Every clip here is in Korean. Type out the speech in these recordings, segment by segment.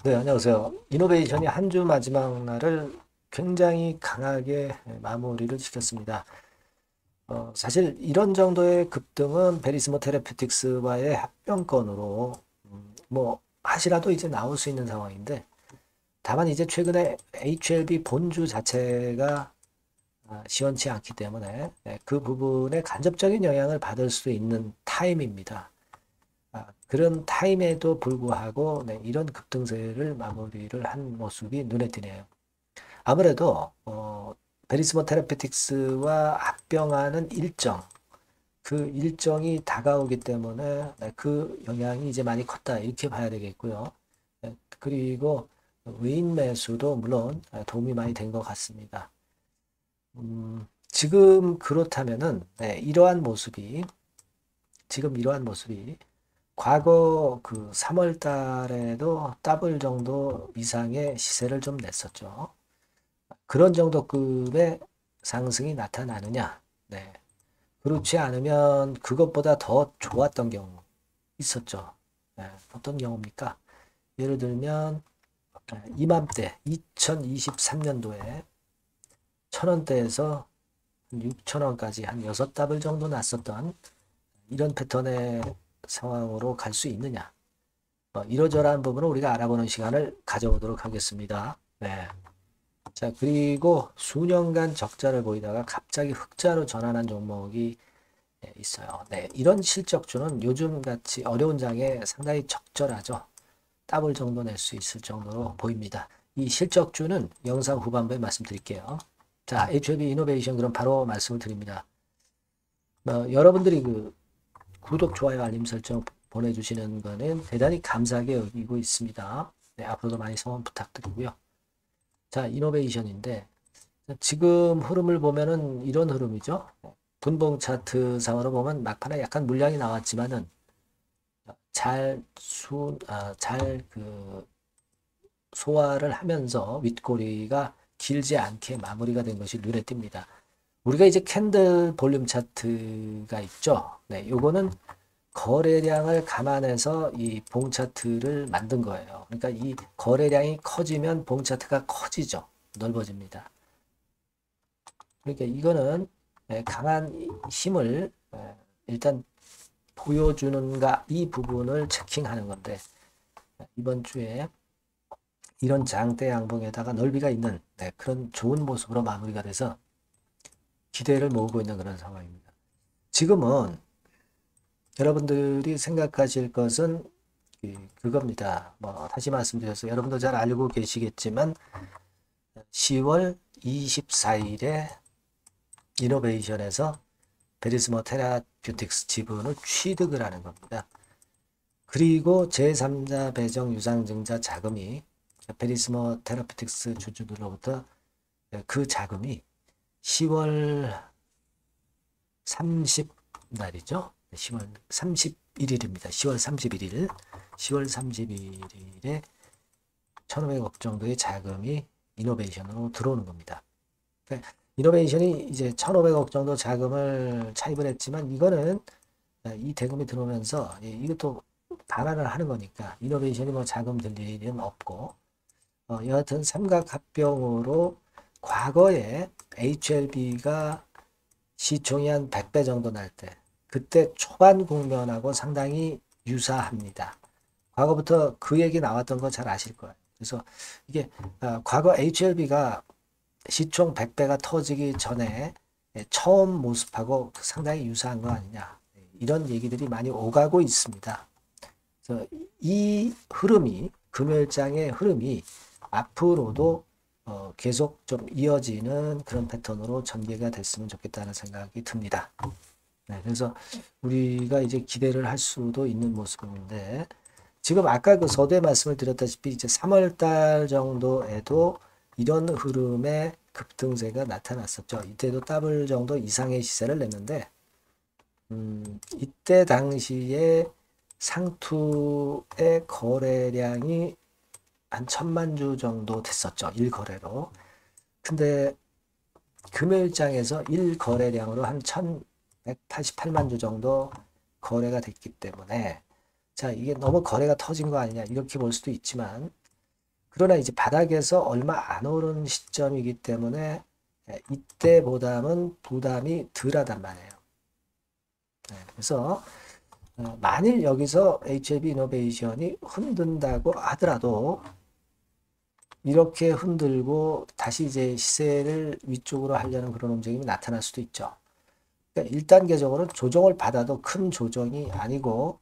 네, 안녕하세요. 이노베이션이 한 주 마지막 날을 굉장히 강하게 마무리를 시켰습니다. 사실 이런 정도의 급등은 베리스모 테라퓨틱스와의 합병건으로 뭐 하시라도 이제 나올 수 있는 상황인데, 다만 이제 최근에 HLB 본주 자체가 시원치 않기 때문에 그 부분에 간접적인 영향을 받을 수 있는 타임입니다. 그런 타임에도 불구하고 이런 급등세를 마무리를 한 모습이 눈에 띄네요. 아무래도 베리스모 테라피틱스와 합병하는 일정, 그 일정이 다가오기 때문에 그 영향이 이제 많이 컸다 이렇게 봐야 되겠고요. 그리고 외인 매수도 물론 도움이 많이 된 것 같습니다. 지금 그렇다면은 이러한 모습이 과거 그 3월 달에도 더블 정도 이상의 시세를 좀 냈었죠. 그런 정도 급의 상승이 나타나느냐? 네. 그렇지 않으면 그것보다 더 좋았던 경우 있었죠. 네. 어떤 경우입니까? 예를 들면 이맘때 2023년도에 1,000원대에서 6,000원까지 한 6더블 정도 났었던 이런 패턴의 상황으로 갈 수 있느냐? 이러저러한 부분을 우리가 알아보는 시간을 가져보도록 하겠습니다. 네. 자, 그리고 수년간 적자를 보이다가 갑자기 흑자로 전환한 종목이 있어요. 네, 이런 실적주는 요즘 같이 어려운 장에 상당히 적절하죠. 더블 정도 낼 수 있을 정도로 보입니다. 이 실적주는 영상 후반부에 말씀드릴게요. 자, HLB 이노베이션 그럼 바로 말씀을 드립니다. 여러분들이 그 구독, 좋아요, 알림 설정 보내주시는 거는 대단히 감사하게 여기고 있습니다. 네, 앞으로도 많이 성원 부탁드리고요. 자, 이노베이션인데 지금 흐름을 보면은 이런 흐름이죠. 분봉 차트 상으로 보면 막판에 약간 물량이 나왔지만은 잘 소화를 하면서 윗꼬리가 길지 않게 마무리가 된 것이 눈에 띕니다. 우리가 이제 캔들 볼륨 차트가 있죠. 네, 요거는 거래량을 감안해서 이 봉 차트를 만든 거예요. 그러니까 이 거래량이 커지면 봉 차트가 커지죠. 넓어집니다. 그러니까 이거는 강한 힘을 일단 보여주는가 이 부분을 체킹하는 건데 이번 주에 이런 장대 양봉에다가 넓이가 있는 그런 좋은 모습으로 마무리가 돼서 기대를 모으고 있는 그런 상황입니다. 지금은 여러분들이 생각하실 것은 그겁니다. 뭐 다시 말씀드려서 여러분도 잘 알고 계시겠지만 10월 24일에 이노베이션에서 베리스모 테라퓨틱스 지분을 취득을 하는 겁니다. 그리고 제3자 배정 유상증자 자금이 베리스모 테라퓨틱스 주주들로부터 그 자금이 10월 30날이죠. 10월 31일입니다. 10월 31일. 10월 31일에 1,500억 정도의 자금이 이노베이션으로 들어오는 겁니다. 그러니까 이노베이션이 이제 1,500억 정도 자금을 차입을 했지만 이거는 이 대금이 들어오면서 이것도 반환을 하는 거니까 이노베이션이 뭐 자금 들 일은 없고 여하튼 삼각합병으로 과거에 HLB가 시총이 한 100배 정도 날 때 그때 초반 국면하고 상당히 유사합니다. 과거부터 그 얘기 나왔던 거 잘 아실 거예요. 그래서 이게 과거 HLB가 시총 100배가 터지기 전에 처음 모습하고 상당히 유사한 거 아니냐. 이런 얘기들이 많이 오가고 있습니다. 그래서 이 흐름이 금요일장의 흐름이 앞으로도 계속 좀 이어지는 그런 패턴으로 전개가 됐으면 좋겠다는 생각이 듭니다. 네, 그래서 우리가 이제 기대를 할 수도 있는 모습인데 지금 아까 그 서두에 말씀을 드렸다시피 이제 3월 달 정도에도 이런 흐름의 급등세가 나타났었죠. 이때도 더블 정도 이상의 시세를 냈는데 이때 당시에 상투의 거래량이 한 1,000만 주 정도 됐었죠. 1거래로. 근데 금요일장에서 1거래량으로 한 1,188만 주 정도 거래가 됐기 때문에 자, 이게 너무 거래가 터진 거 아니냐 이렇게 볼 수도 있지만 그러나 이제 바닥에서 얼마 안 오른 시점이기 때문에 이때보다는 부담이 덜하단 말이에요. 그래서 만일 여기서 HLB 이노베이션이 흔든다고 하더라도 이렇게 흔들고 다시 이제 시세를 위쪽으로 하려는 그런 움직임이 나타날 수도 있죠. 그러니까 1단계적으로는 조정을 받아도 큰 조정이 아니고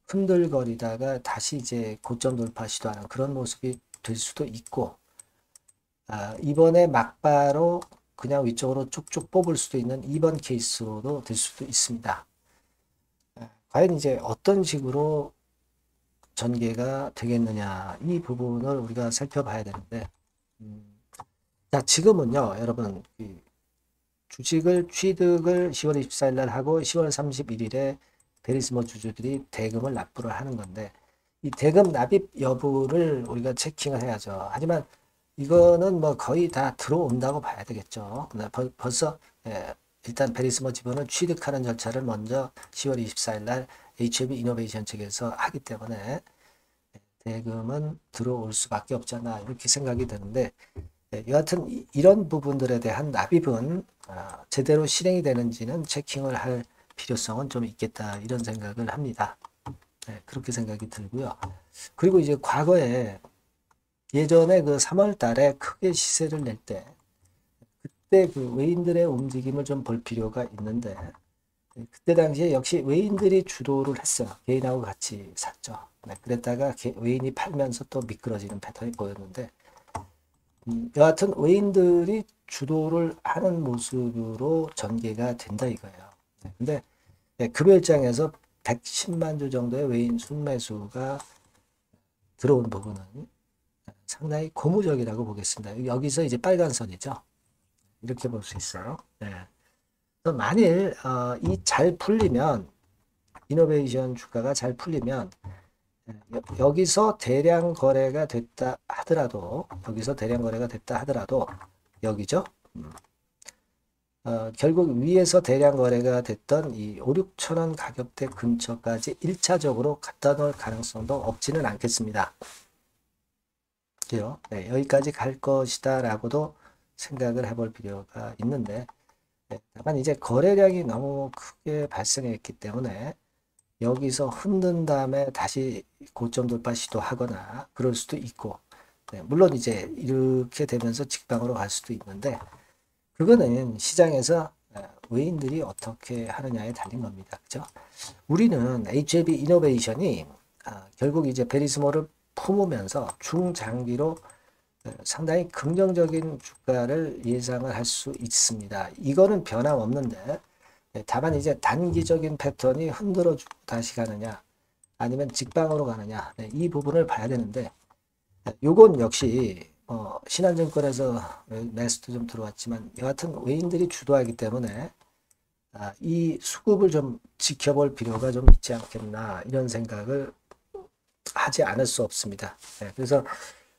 흔들거리다가 다시 이제 고점 돌파 시도하는 그런 모습이 될 수도 있고, 이번에 막바로 그냥 위쪽으로 쭉쭉 뽑을 수도 있는 2번 케이스로도 될 수도 있습니다. 과연 이제 어떤 식으로 전개가 되겠느냐, 이 부분을 우리가 살펴봐야 되는데, 자, 지금은요, 여러분, 주식을 취득을 10월 24일 날 하고 10월 31일에 베리스모 주주들이 대금을 납부를 하는 건데, 이 대금 납입 여부를 우리가 체킹을 해야죠. 하지만 이거는 뭐 거의 다 들어온다고 봐야 되겠죠. 벌써 일단 베리스모 지분을 취득하는 절차를 먼저 10월 24일 날 HLB 이노베이션 측에서 하기 때문에 대금은 들어올 수밖에 없지 않나 이렇게 생각이 드는데, 여하튼 이런 부분들에 대한 납입은 제대로 실행이 되는지는 체킹을 할 필요성은 좀 있겠다 이런 생각을 합니다. 그렇게 생각이 들고요. 그리고 이제 과거에 예전에 그 3월 달에 크게 시세를 낼 때 그때 그 외인들의 움직임을 좀 볼 필요가 있는데, 그때 당시에 역시 외인들이 주도를 했어요. 개인하고 같이 샀죠. 그랬다가 외인이 팔면서 또 미끄러지는 패턴이 보였는데, 여하튼 외인들이 주도를 하는 모습으로 전개가 된다 이거예요. 근데 금요일장에서 110만 주 정도의 외인 순매수가 들어온 부분은 상당히 고무적이라고 보겠습니다. 여기서 이제 빨간 선이죠. 이렇게 볼 수 있어요. 만일 이 잘 풀리면, 이노베이션 주가가 잘 풀리면 여기서 대량 거래가 됐다 하더라도, 여기죠. 결국 위에서 대량 거래가 됐던 이 5, 6천 원 가격대 근처까지 1차적으로 갖다 놓을 가능성도 없지는 않겠습니다. 그래요? 여기까지 갈 것이다 라고도 생각을 해볼 필요가 있는데, 다만 이제 거래량이 너무 크게 발생했기 때문에 여기서 흔든 다음에 다시 고점 돌파 시도하거나 그럴 수도 있고, 물론 이제 이렇게 되면서 직방으로 갈 수도 있는데, 그거는 시장에서 외인들이 어떻게 하느냐에 달린 겁니다. 그죠? 우리는 HLB 이노베이션이 결국 이제 베리스모를 품으면서 중장기로 상당히 긍정적인 주가를 예상을 할 수 있습니다. 이거는 변함없는데, 다만 이제 단기적인 패턴이 흔들어주고 다시 가느냐 아니면 직방으로 가느냐, 이 부분을 봐야 되는데, 요건 역시 신한증권에서 매수도 좀 들어왔지만 여하튼 외인들이 주도하기 때문에 이 수급을 좀 지켜볼 필요가 좀 있지 않겠나 이런 생각을 하지 않을 수 없습니다. 그래서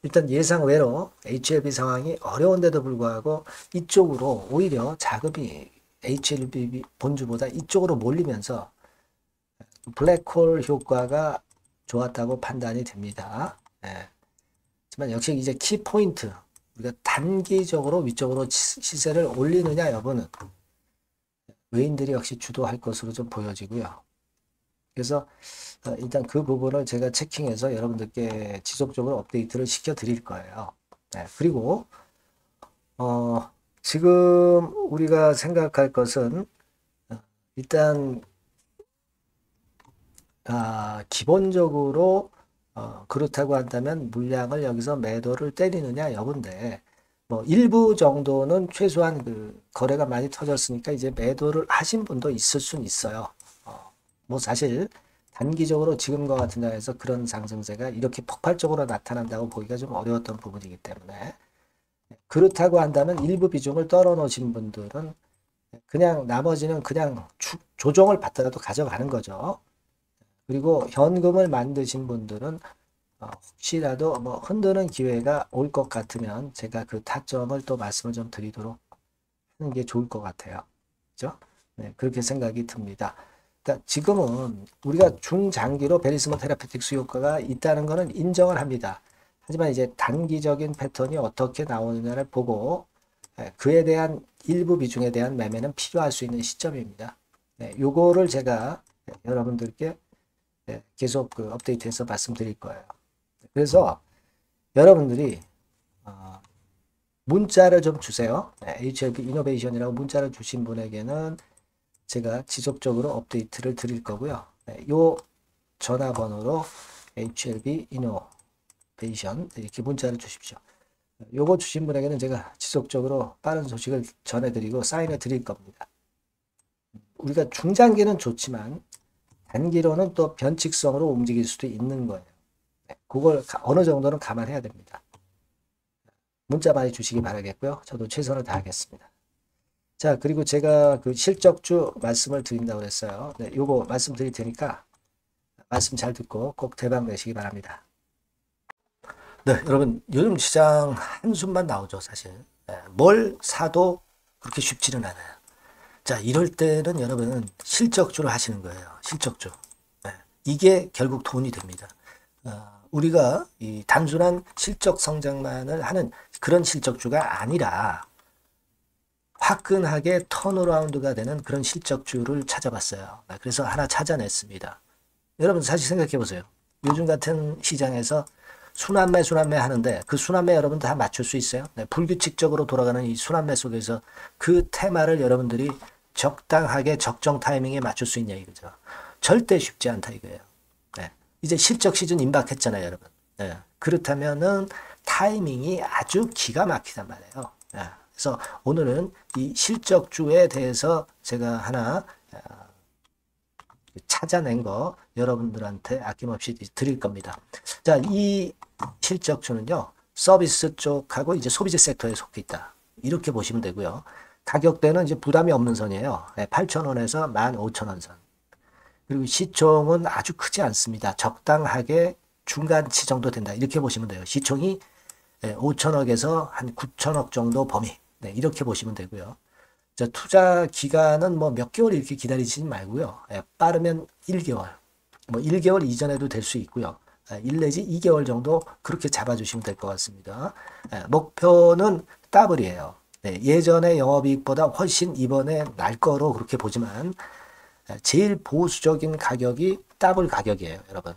일단 예상 외로 HLB 상황이 어려운데도 불구하고 이쪽으로 오히려 자금이 HLB 본주보다 이쪽으로 몰리면서 블랙홀 효과가 좋았다고 판단이 됩니다. 하지만 역시 이제 키포인트, 우리가 단기적으로 위쪽으로 시세를 올리느냐 여부는 외인들이 역시 주도할 것으로 좀 보여지고요. 그래서 일단 그 부분을 제가 체킹해서 여러분들께 지속적으로 업데이트를 시켜 드릴 거예요. 그리고 지금 우리가 생각할 것은 일단 기본적으로 그렇다고 한다면 물량을 여기서 매도를 때리느냐 여부인데, 뭐 일부 정도는 최소한 그 거래가 많이 터졌으니까 이제 매도를 하신 분도 있을 수는 있어요. 뭐 사실 단기적으로 지금과 같은 장에서 그런 상승세가 이렇게 폭발적으로 나타난다고 보기가 좀 어려웠던 부분이기 때문에, 그렇다고 한다면 일부 비중을 떨어 놓으신 분들은 그냥 나머지는 그냥 조정을 받더라도 가져가는 거죠. 그리고 현금을 만드신 분들은 혹시라도 뭐 흔드는 기회가 올 것 같으면 제가 그 타점을 또 말씀을 좀 드리도록 하는 게 좋을 것 같아요. 그죠? 그렇게 생각이 듭니다. 그러니까 지금은 우리가 중장기로 베리스모 테라피틱스 효과가 있다는 것은 인정을 합니다. 하지만 이제 단기적인 패턴이 어떻게 나오느냐를 보고 그에 대한 일부 비중에 대한 매매는 필요할 수 있는 시점입니다. 요거를 제가 여러분들께 계속 그 업데이트해서 말씀드릴 거예요. 그래서 여러분들이 문자를 좀 주세요. HLB 이노베이션이라고 문자를 주신 분에게는 제가 지속적으로 업데이트를 드릴 거고요. 요 전화번호로 HLB 이노베이션 이렇게 문자를 주십시오. 요거 주신 분에게는 제가 지속적으로 빠른 소식을 전해드리고 사인해 드릴 겁니다. 우리가 중장기는 좋지만 단기로는 또 변칙성으로 움직일 수도 있는 거예요. 그걸 어느 정도는 감안해야 됩니다. 문자 많이 주시기 바라겠고요. 저도 최선을 다하겠습니다. 자, 그리고 제가 그 실적주 말씀을 드린다고 그랬어요. 네, 요거 말씀드릴 테니까 말씀 잘 듣고 꼭 대박 내시기 바랍니다. 네, 여러분 요즘 시장 한숨만 나오죠, 사실. 뭘 사도 그렇게 쉽지는 않아요. 자, 이럴 때는 여러분은 실적주를 하시는 거예요. 실적주. 이게 결국 돈이 됩니다. 우리가 이 단순한 실적 성장만을 하는 그런 실적주가 아니라 화끈하게 턴어라운드가 되는 그런 실적주를 찾아봤어요. 그래서 하나 찾아냈습니다. 여러분 사실 생각해 보세요. 요즘 같은 시장에서 순환매 하는데 그 순환매 여러분 다 맞출 수 있어요? 불규칙적으로 돌아가는 이 순환매 속에서 그 테마를 여러분들이 적당하게 적정 타이밍에 맞출 수 있냐 이거죠. 절대 쉽지 않다 이거예요. 이제 실적 시즌 임박했잖아요, 여러분. 그렇다면은 타이밍이 아주 기가 막히단 말이에요. 그래서 오늘은 이 실적주에 대해서 제가 하나 찾아낸 거 여러분들한테 아낌없이 드릴 겁니다. 자, 이 실적주는요, 서비스 쪽하고 이제 소비재 섹터에 속해 있다. 이렇게 보시면 되고요. 가격대는 이제 부담이 없는 선이에요. 8,000원에서 15,000원 선. 그리고 시총은 아주 크지 않습니다. 적당하게 중간치 정도 된다. 이렇게 보시면 돼요. 시총이 5천억에서 한 9천억 정도 범위. 네, 이렇게 보시면 되고요. 자, 투자 기간은 뭐 몇 개월 이렇게 기다리지 말고요. 빠르면 1개월. 뭐 1개월 이전에도 될 수 있고요. 1 내지 2개월 정도 그렇게 잡아주시면 될 것 같습니다. 목표는 더블이에요. 네, 예전의 영업이익보다 훨씬 이번에 날 거로 그렇게 보지만 제일 보수적인 가격이 더블 가격이에요, 여러분.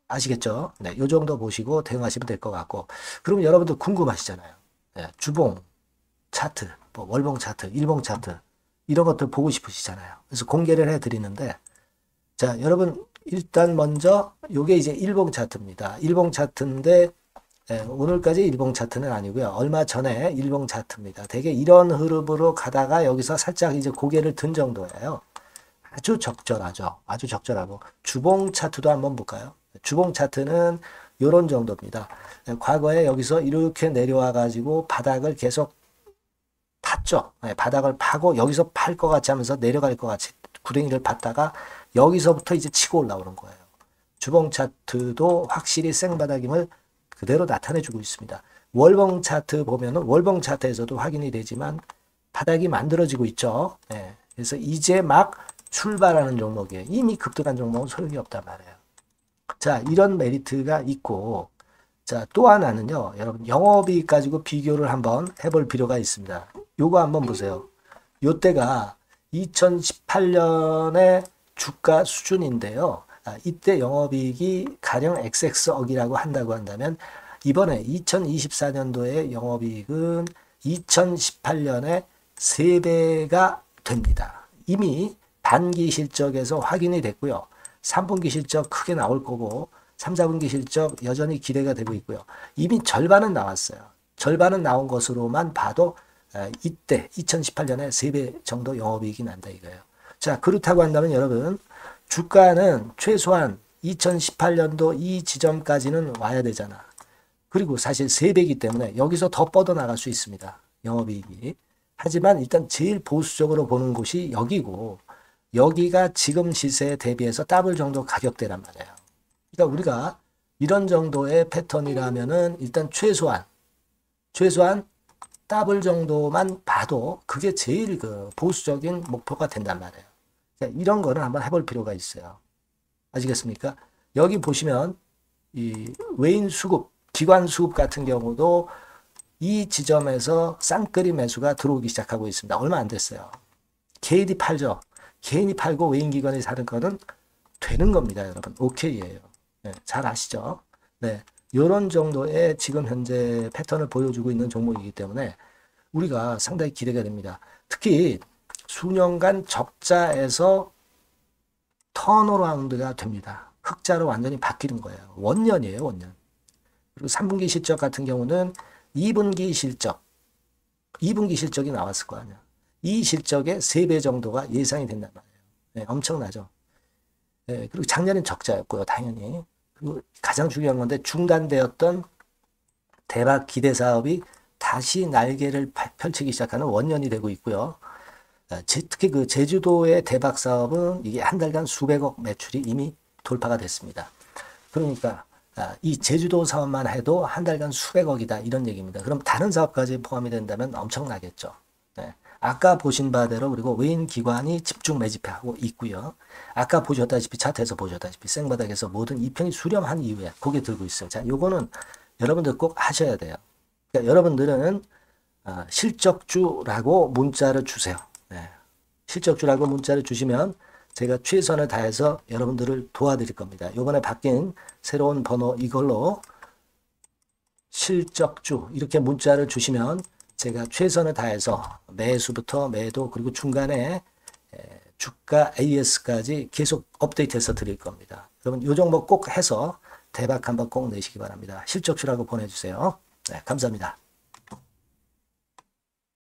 아시겠죠? 네, 요 정도 보시고 대응하시면 될 것 같고. 그럼 여러분들 궁금하시잖아요. 주봉, 차트, 뭐 월봉 차트, 일봉 차트 이런 것들 보고 싶으시잖아요. 그래서 공개를 해드리는데, 자, 여러분 일단 먼저 요게 이제 일봉 차트입니다. 일봉 차트인데 오늘까지 일봉 차트는 아니고요. 얼마 전에 일봉 차트입니다. 되게 이런 흐름으로 가다가 여기서 살짝 이제 고개를 든 정도예요. 아주 적절하죠. 아주 적절하고. 주봉 차트도 한번 볼까요? 주봉 차트는 이런 정도입니다. 과거에 여기서 이렇게 내려와 가지고 바닥을 계속 팠죠. 바닥을 파고 여기서 팔 것 같이 하면서 내려갈 것 같이 구덩이를 팠다가 여기서부터 이제 치고 올라오는 거예요. 주봉 차트도 확실히 생바닥임을 그대로 나타내주고 있습니다. 월봉 차트 보면은 월봉 차트에서도 확인이 되지만 바닥이 만들어지고 있죠. 그래서 이제 막 출발하는 종목이에요. 이미 급등한 종목은 소용이 없단 말이에요. 자, 이런 메리트가 있고, 자, 또 하나는요, 여러분, 영업이익 가지고 비교를 한번 해볼 필요가 있습니다. 요거 한번 보세요. 요때가 2018년의 주가 수준인데요. 이때 영업이익이 가령 XX억이라고 한다고 한다면, 이번에 2024년도의 영업이익은 2018년에 3배가 됩니다. 이미 단기 실적에서 확인이 됐고요. 3분기 실적 크게 나올 거고 3, 4분기 실적 여전히 기대가 되고 있고요. 이미 절반은 나왔어요. 절반은 나온 것으로만 봐도 이때 2018년에 3배 정도 영업이익이 난다 이거예요. 자, 그렇다고 한다면 여러분 주가는 최소한 2018년도 이 지점까지는 와야 되잖아. 그리고 사실 3배이기 때문에 여기서 더 뻗어나갈 수 있습니다. 영업이익이. 하지만 일단 제일 보수적으로 보는 곳이 여기고 여기가 지금 시세에 대비해서 더블 정도 가격대란 말이에요. 그러니까 우리가 이런 정도의 패턴이라면은 일단 최소한 더블 정도만 봐도 그게 제일 그 보수적인 목표가 된단 말이에요. 그러니까 이런 거는 한번 해볼 필요가 있어요. 아시겠습니까? 여기 보시면 이 외인 수급 기관 수급 같은 경우도 이 지점에서 쌍끌이 매수가 들어오기 시작하고 있습니다. 얼마 안 됐어요. 개인이 팔죠. 개인이 팔고 외인기관이 사는 거는 되는 겁니다, 여러분. 오케이예요. 네, 잘 아시죠? 네, 이런 정도의 지금 현재 패턴을 보여주고 있는 종목이기 때문에 우리가 상당히 기대가 됩니다. 특히 수년간 적자에서 턴어라운드가 됩니다. 흑자로 완전히 바뀌는 거예요. 원년이에요, 원년. 그리고 3분기 실적 같은 경우는 2분기 실적이 나왔을 거 아니야. 이 실적의 3배 정도가 예상이 된단 말이에요. 네, 엄청나죠. 네, 그리고 작년엔 적자였고요, 당연히. 그리고 가장 중요한 건데 중단되었던 대박 기대 사업이 다시 날개를 펼치기 시작하는 원년이 되고 있고요. 특히 그 제주도의 대박 사업은 이게 한 달간 수백억 매출이 이미 돌파가 됐습니다. 그러니까 이 제주도 사업만 해도 한 달간 수백억이다 이런 얘기입니다. 그럼 다른 사업까지 포함이 된다면 엄청나겠죠. 네. 아까 보신 바대로 그리고 외인 기관이 집중 매집하고 있고요. 아까 보셨다시피 차트에서 보셨다시피 생바닥에서 모든 이평이 수렴한 이후에 고개 들고 있어요. 자, 요거는 여러분들 꼭 하셔야 돼요. 그러니까 여러분들은 실적주라고 문자를 주세요. 네. 실적주라고 문자를 주시면 제가 최선을 다해서 여러분들을 도와드릴 겁니다. 이번에 바뀐 새로운 번호 이걸로 실적주 이렇게 문자를 주시면 제가 최선을 다해서 매수부터 매도 그리고 중간에 주가 AS까지 계속 업데이트해서 드릴 겁니다. 여러분 이 종목 꼭 해서 대박 한번 꼭 내시기 바랍니다. 실적주라고 보내주세요. 네, 감사합니다.